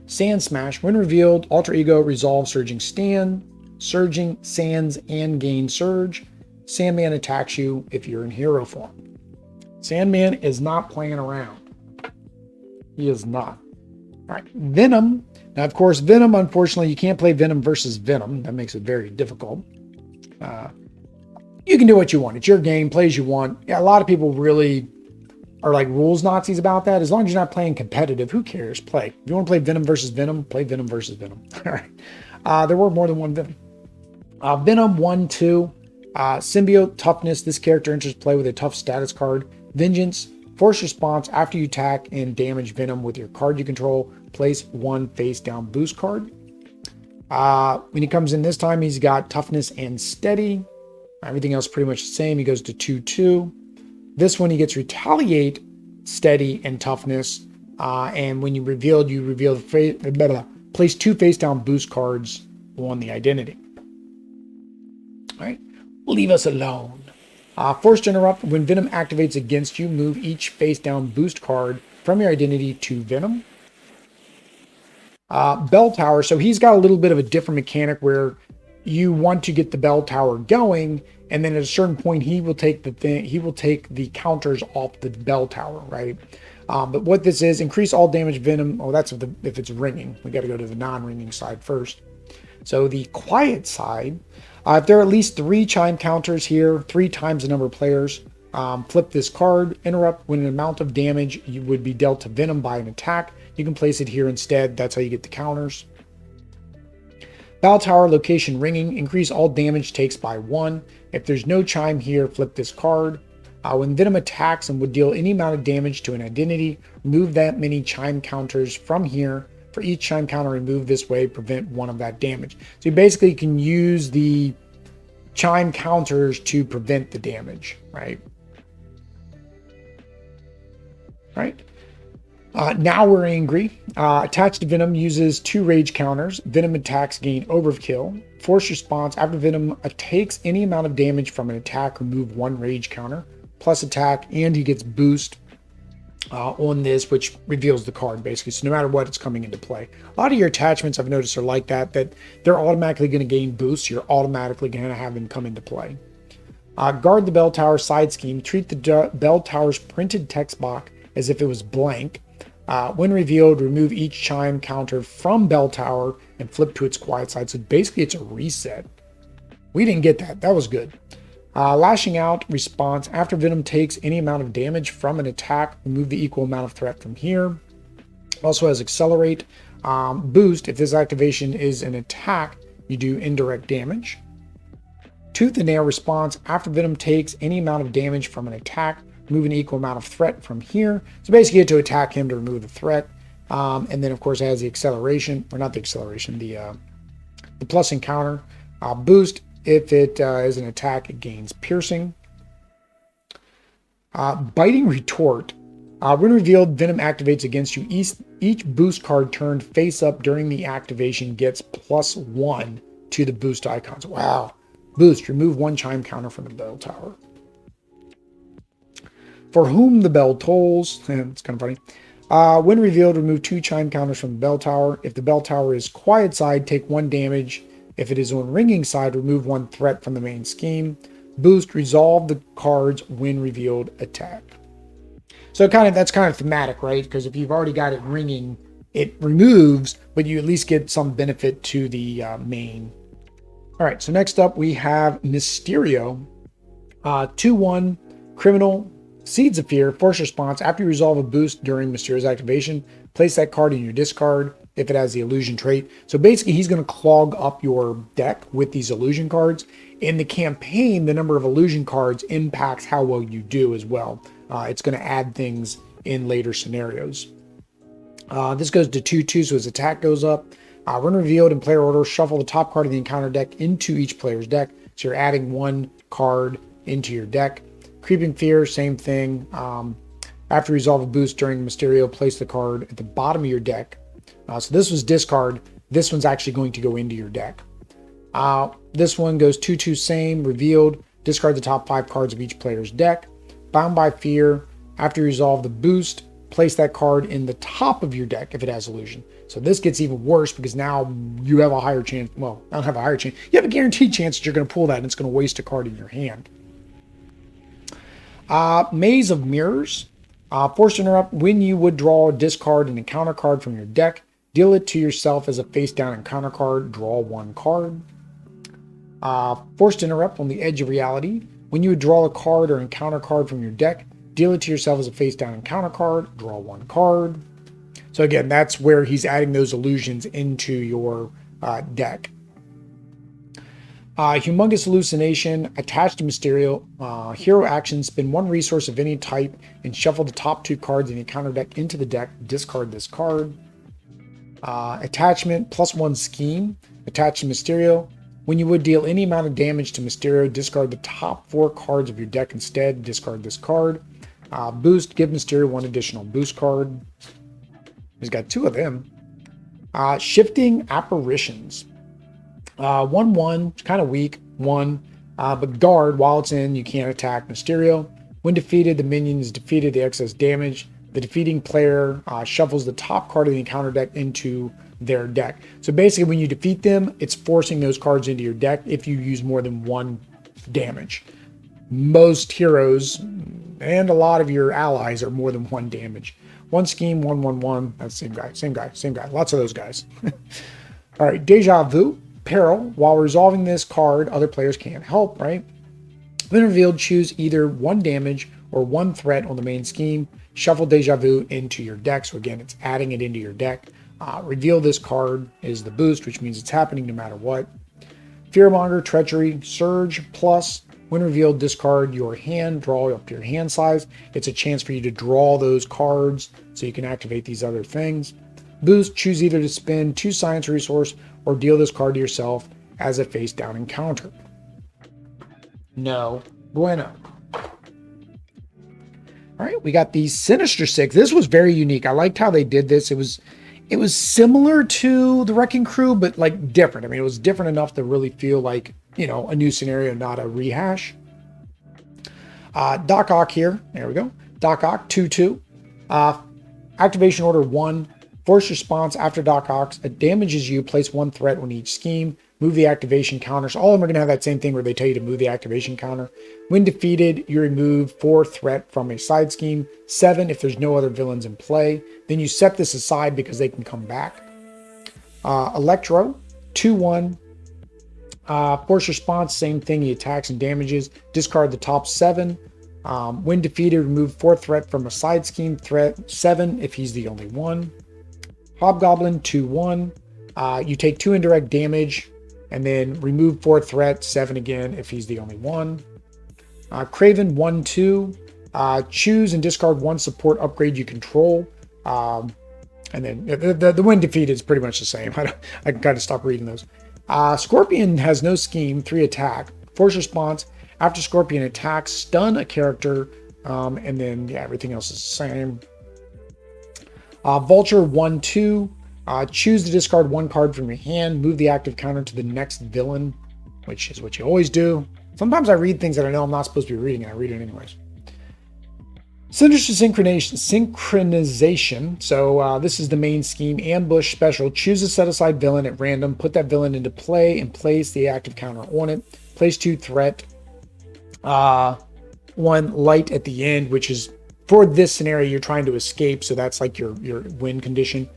Sand Smash. When revealed, Alter Ego resolves Surging Sands, and gain Surge. Sandman attacks you if you're in hero form. Sandman is not playing around. He is not. All right, Venom. Now, of course, Venom, unfortunately, you can't play Venom versus Venom. That makes it very difficult. You can do what you want. It's your game. Play as you want. Yeah, a lot of people really are like rules Nazis about that. As long as you're not playing competitive, who cares? Play. If you want to play Venom versus Venom, play Venom versus Venom. All right. There were more than one Venom. Venom 1, 2. Symbiote Toughness. This character enters play with a tough status card. Vengeance. Force response after you attack and damage Venom with your card you control. Place 1 face down boost card. When he comes in this time, he's got Toughness and Steady. Everything else pretty much the same. He goes to 2/2. This one he gets Retaliate, Steady, and Toughness. And when you reveal the place 2 face down boost cards on the identity. All right, leave us alone. Forced Interrupt. When Venom activates against you, move each face down boost card from your identity to Venom. Bell Tower. So he's got a little bit of a different mechanic where you want to get the bell tower going, and then at a certain point he will take the counters off the bell tower, right? But what this is, increase all damage Venom. Oh, that's if it's ringing. We got to go to the non-ringing side first. So the quiet side, if there are at least 3 chime counters here, 3 times the number of players, flip this card. Interrupt. When an amount of damage you would be dealt to Venom by an attack, you can place it here instead. That's how you get the counters. Bell Tower location ringing. Increase all damage takes by 1. If there's no chime here, flip this card. When Venom attacks and would deal any amount of damage to an identity, remove that many chime counters from here. For each chime counter removed this way, prevent 1 of that damage. So you basically can use the chime counters to prevent the damage, right? Right. Now we're angry. Attached to Venom uses 2 rage counters. Venom attacks gain overkill. Force response. After Venom takes any amount of damage from an attack, remove 1 rage counter. Plus attack, and he gets boost on this, which reveals the card basically. So no matter what, it's coming into play. A lot of your attachments I've noticed are like that they're automatically going to gain boosts. You're automatically going to have them come into play. Guard the bell tower side scheme. Treat the bell tower's printed text box as if it was blank. When revealed, remove each chime counter from bell tower and flip to its quiet side. So basically it's a reset. We didn't get that. That was good. Lashing out response. After Venom takes any amount of damage from an attack, remove the equal amount of threat from here. Also has accelerate. Boost. If this activation is an attack, you do indirect damage. Tooth and nail response. After Venom takes any amount of damage from an attack, remove an equal amount of threat from here. So basically you have to attack him to remove the threat. And then of course it has the acceleration, or not the acceleration, the plus encounter. Boost. If it is an attack, it gains piercing. Biting Retort. When revealed, Venom activates against you. Each boost card turned face up during the activation gets +1 to the boost icons. Wow. Boost. Remove 1 chime counter from the bell tower. For Whom the Bell Tolls. It's kind of funny. When revealed, remove 2 chime counters from the bell tower. If the bell tower is quiet side, take 1 damage. If it is on ringing side, remove 1 threat from the main scheme. Boost, resolve the cards when revealed attack. So that's kind of thematic, right? Because if you've already got it ringing, it removes, but you at least get some benefit to the main. All right, so next up we have Mysterio. 2/1 criminal. Seeds of Fear. Force response. After you resolve a boost during Mysterio's activation, place that card in your discard if it has the illusion trait. So basically he's going to clog up your deck with these illusion cards. In the campaign, the number of illusion cards impacts how well you do as well. It's going to add things in later scenarios. This goes to 2/2, so his attack goes up. When revealed in player order, shuffle the top card of the encounter deck into each player's deck. So you're adding 1 card into your deck. Creeping Fear, same thing. After you resolve a boost during Mysterio, place the card at the bottom of your deck. So this was discard. This one's actually going to go into your deck. This one goes 2/2 same, revealed. Discard the top 5 cards of each player's deck. Bound by Fear. After you resolve the boost, place that card in the top of your deck if it has illusion. So this gets even worse because now you have a higher chance. Well, I don't have a higher chance. You have a guaranteed chance that you're going to pull that and it's going to waste a card in your hand. Maze of Mirrors. Forced Interrupt. When you would draw, discard an encounter card from your deck, deal it to yourself as a face-down encounter card. Draw one card. Forced Interrupt. On the Edge of Reality. When you would draw a card or encounter card from your deck, deal it to yourself as a face-down encounter card. Draw one card. So again, that's where he's adding those illusions into your deck. Humongous Hallucination. Attached to Mysterio. Hero action. Spend one resource of any type and shuffle the top two cards in the encounter deck into the deck. Discard this card. Attachment. +1 scheme. Attached to Mysterio. When you would deal any amount of damage to Mysterio, discard the top 4 cards of your deck instead. Discard this card. Boost. Give Mysterio one additional boost card. He's got 2 of them. Shifting Apparitions. 1/1, kind of weak. 1. But guard, while it's in, you can't attack Mysterio. When defeated, the minion is defeated, the excess damage. The defeating player shuffles the top card of the encounter deck into their deck. So basically, when you defeat them, it's forcing those cards into your deck if you use more than 1 damage. Most heroes and a lot of your allies are more than 1 damage. 1 scheme, 1/1/1. That's the same guy. Lots of those guys. All right, Deja Vu. Peril. While resolving this card, other players can't help, right? When revealed, choose either 1 damage or 1 threat on the main scheme. Shuffle Deja Vu into your deck. So again, it's adding it into your deck. Reveal this card is the boost, which means it's happening no matter what. Fearmonger, Treachery, Surge, plus when revealed, discard your hand, draw up to your hand size. It's a chance for you to draw those cards so you can activate these other things. Boost, choose either to spend 2 science resource or deal this card to yourself as a face-down encounter. No bueno. All right, we got the Sinister Six. This was very unique. I liked how they did this. It was similar to the Wrecking Crew, but like different. I mean, it was different enough to really feel like, you know, a new scenario, not a rehash. Doc Ock here. There we go. Doc Ock, 2/2. Activation order 1. Force response after Doc Ock. It damages you. Place 1 threat on each scheme. Move the activation counters. All of them are going to have that same thing where they tell you to move the activation counter. When defeated, you remove 4 threat from a side scheme. 7 if there's no other villains in play. Then you set this aside because they can come back. Electro, 2/1. Force response, same thing. He attacks and damages. Discard the top 7. When defeated, remove 4 threat from a side scheme. Threat 7 if he's the only one. Hobgoblin, 2/1. You take 2 indirect damage and then remove 4 threat, 7 again if he's the only one. Craven, 1/2. Choose and discard 1 support upgrade you control. And then the when defeated is pretty much the same. I can kind of stop reading those. Scorpion has no scheme, 3 attack. Force response, after Scorpion attacks, stun a character, and then yeah, everything else is the same. Vulture, 1/2. Choose to discard 1 card from your hand, move the active counter to the next villain, which is what you always do. Sometimes I read things that I know I'm not supposed to be reading, and I read it anyways. Sinister Synchronization. So this is the main scheme. Ambush special. Choose a set-aside villain at random. Put that villain into play and place the active counter on it. Place 2 threat. 1 light at the end, which is, for this scenario, you're trying to escape. So that's like your win condition.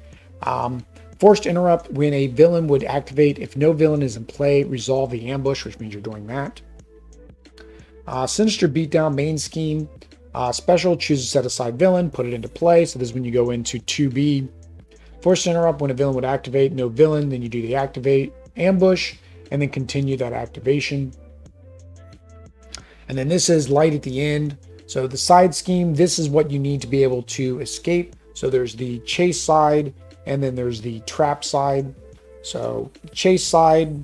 Forced interrupt. When a villain would activate, if no villain is in play, resolve the ambush, which means you're doing that. Sinister beatdown, main scheme. Special, choose a set-aside villain, put it into play. So this is when you go into 2B. Force interrupt, when a villain would activate, no villain, then you do the activate, ambush, and then continue that activation. And then this is light at the end. So the side scheme, this is what you need to be able to escape. So there's the chase side, and then there's the trap side. So chase side,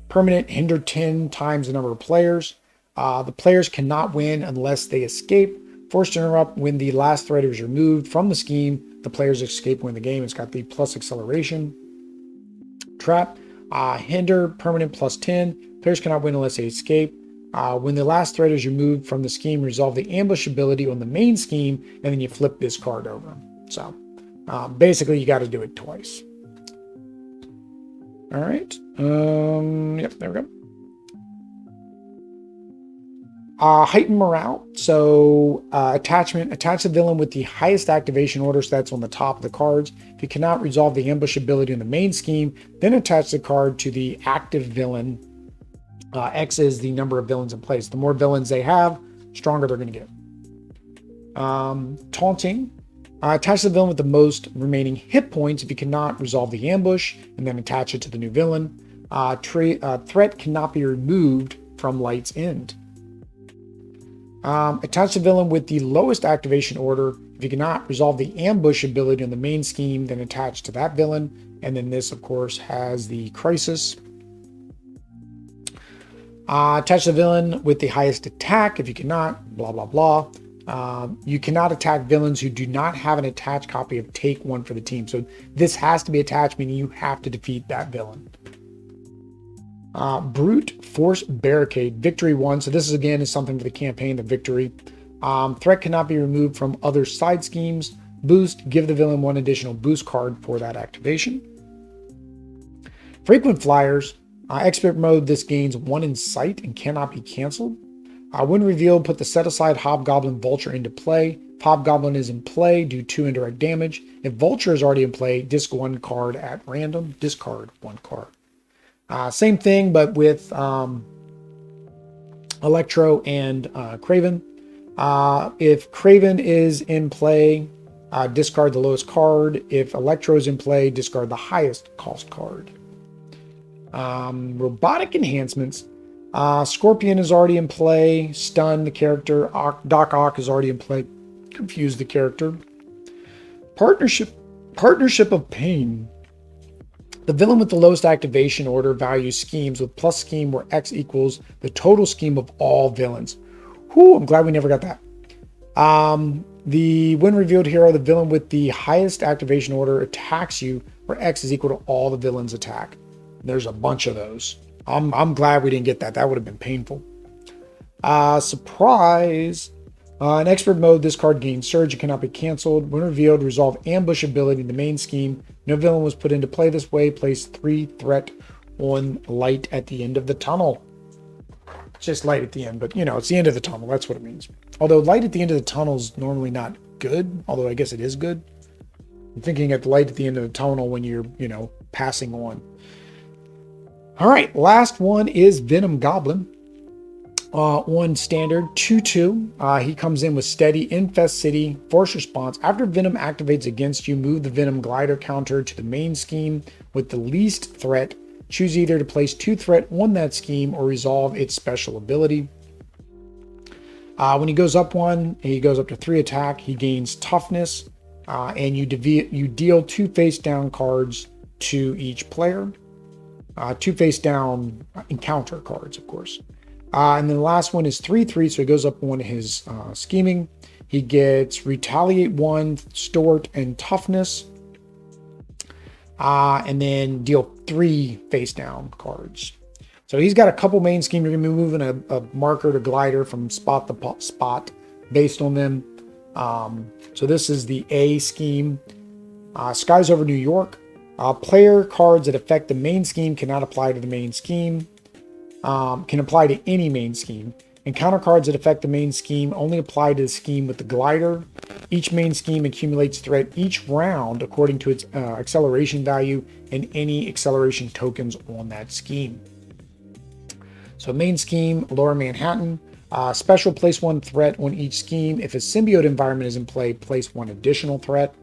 permanent, hinder 10 times the number of players. The players cannot win unless they escape. Forced interrupt, when the last threat is removed from the scheme, the players escape, win the game. It's got the plus acceleration. Trap, hinder, permanent, +10. Players cannot win unless they escape. When the last threat is removed from the scheme, resolve the ambush ability on the main scheme, and then you flip this card over. So basically, you got to do it twice. All right. Yep, there we go. Heighten morale. So attach the villain with the highest activation order, so that's on the top of the cards. If you cannot resolve the ambush ability in the main scheme, then attach the card to the active villain. X is the number of villains in place. The more villains they have, stronger they're going to get. Taunting. Attach the villain with the most remaining hit points if you cannot resolve the ambush, and then attach it to the new villain. Threat cannot be removed from Light's End. Attach the villain with the lowest activation order. If you cannot resolve the ambush ability on the main scheme, then attach to that villain. And then this, of course, has the crisis. Attach the villain with the highest attack. If you cannot, blah, blah, blah. You cannot attack villains who do not have an attached copy of Take One for the team. So this has to be attached, meaning you have to defeat that villain. Brute Force Barricade, Victory 1. So this is again is something for the campaign, the victory. Threat cannot be removed from other side schemes. Boost, give the villain one additional boost card for that activation. Frequent Flyers, Expert Mode, this gains 1 in sight and cannot be canceled. When revealed, put the set aside Hobgoblin Vulture into play. If Hobgoblin is in play, do 2 indirect damage. If Vulture is already in play, discard 1 card at random. Discard 1 card. Same thing, but with Electro and Kraven. If Kraven is in play, discard the lowest card. If Electro is in play, discard the highest cost card. Robotic enhancements. Scorpion is already in play. Stun the character. Doc Ock is already in play. Confuse the character. Partnership of Pain. The villain with the lowest activation order values schemes with plus scheme where X equals the total scheme of all villains. Whew, I'm glad we never got that. The when revealed hero, the villain with the highest activation order attacks you where X is equal to all the villains' attack. There's a bunch of those. I'm glad we didn't get that. That would have been painful. Surprise. In expert mode, this card gains surge. It cannot be canceled. When revealed, resolve ambush ability in the main scheme. No villain was put into play this way. Place 3 threat on light at the end of the tunnel. It's just light at the end, but you know, it's the end of the tunnel. That's what it means. Although light at the end of the tunnel is normally not good, although I guess it is good. I'm thinking at the light at the end of the tunnel when you're, you know, passing on. All right, last one is Venom Goblin. On standard 2/2, he comes in with steady infest city force response. After Venom activates against you, move the Venom glider counter to the main scheme with the least threat. Choose either to place 2 threat on that scheme or resolve its special ability. When he goes up 1, he goes up to 3 attack. He gains toughness, and you deal 2 face down cards to each player. 2 face down encounter cards, of course. And then the last one is 3/3, so he goes up one of his scheming. He gets Retaliate 1, Stort, and Toughness. And then deal 3 face down cards. So he's got a couple main schemes. You're going to be moving a marker to glider from spot to spot based on them. So this is the A scheme. Skies over New York. Player cards that affect the main scheme cannot apply to the main scheme. Can apply to any main scheme. And counter cards that affect the main scheme only apply to the scheme with the glider. Each main scheme accumulates threat each round according to its acceleration value and any acceleration tokens on that scheme. So main scheme, Lower Manhattan. Special, place 1 threat on each scheme. If a symbiote environment is in play, place 1 additional threat.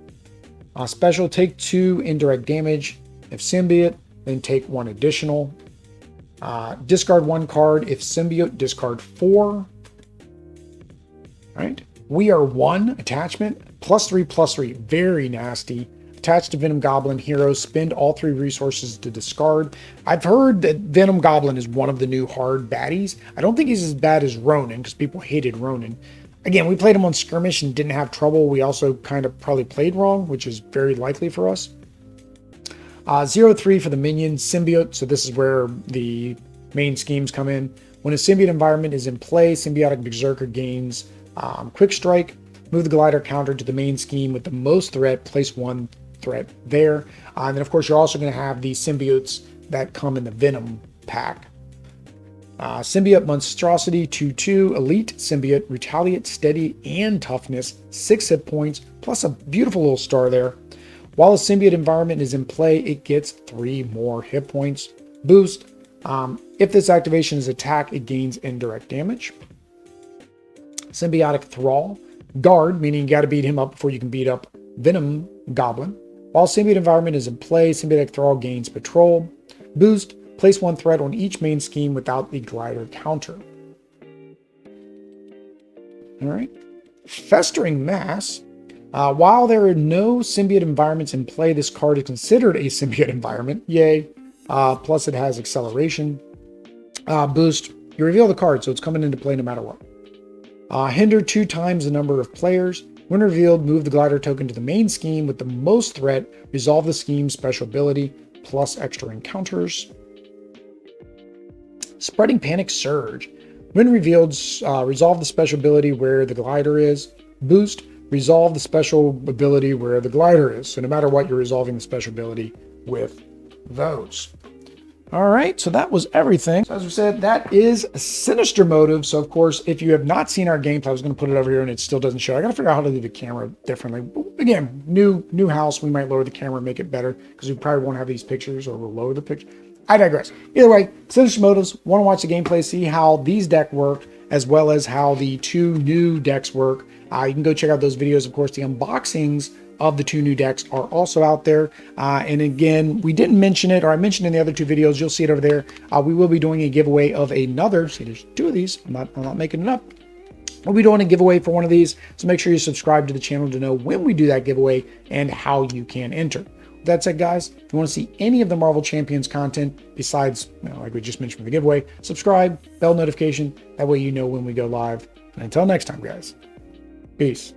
Special, take 2 indirect damage. If symbiote, then take 1 additional. Discard 1 card. If symbiote, discard 4. All right. We are 1 attachment. +3/+3. Very nasty. Attached to Venom Goblin heroes. Spend all 3 resources to discard. I've heard that Venom Goblin is one of the new hard baddies. I don't think he's as bad as Ronin because people hated Ronin. Again, we played him on skirmish and didn't have trouble. We also kind of probably played wrong, which is very likely for us. 0/3 for the minion symbiote. So this is where the main schemes come in. When a symbiote environment is in play, Symbiotic Berserker gains Quick Strike. Move the glider counter to the main scheme with the most threat. Place 1 threat there. And then, of course, you're also going to have the symbiotes that come in the Venom pack. Symbiote Monstrosity 2/2, Elite Symbiote, Retaliate, Steady, and Toughness, 6 hit points, plus a beautiful little star there. While a symbiote environment is in play, it gets 3 more hit points. Boost. If this activation is attack, it gains indirect damage. Symbiotic Thrall. Guard, meaning you got to beat him up before you can beat up Venom Goblin. While symbiote environment is in play, Symbiotic Thrall gains Patrol. Boost. Place 1 threat on each main scheme without the glider counter. All right. Festering Mass. While there are no symbiote environments in play, this card is considered a symbiote environment. Yay. Plus it has acceleration. Boost. You reveal the card, so it's coming into play no matter what. Hinder 2 times the number of players. When revealed, move the glider token to the main scheme with the most threat. Resolve the scheme's special ability, plus extra encounters. Spreading Panic Surge. When revealed, resolve the special ability where the glider is. Boost. Resolve the special ability where the glider is. So no matter what, you're resolving the special ability with those. All right, so that was everything. So as we said, that is Sinister Motives. So of course, if you have not seen our gameplay, I was going to put it over here and it still doesn't show. I got to figure out how to do the camera differently. Again, new house, we might lower the camera and make it better because we probably won't have these pictures, or we'll lower the picture. I digress. Either way, Sinister Motives, want to watch the gameplay, see how these decks work, as well as how the 2 new decks work. You can go check out those videos. Of course, the unboxings of the 2 new decks are also out there. And again, we didn't mention it, or I mentioned in the other 2 videos, you'll see it over there. We will be doing a giveaway of another, see there's 2 of these, I'm not making it up. We'll be doing a giveaway for one of these, so make sure you subscribe to the channel to know when we do that giveaway and how you can enter. With that said, guys, if you want to see any of the Marvel Champions content besides, like we just mentioned for the giveaway, subscribe, bell notification, that way you know when we go live. And until next time, guys, peace.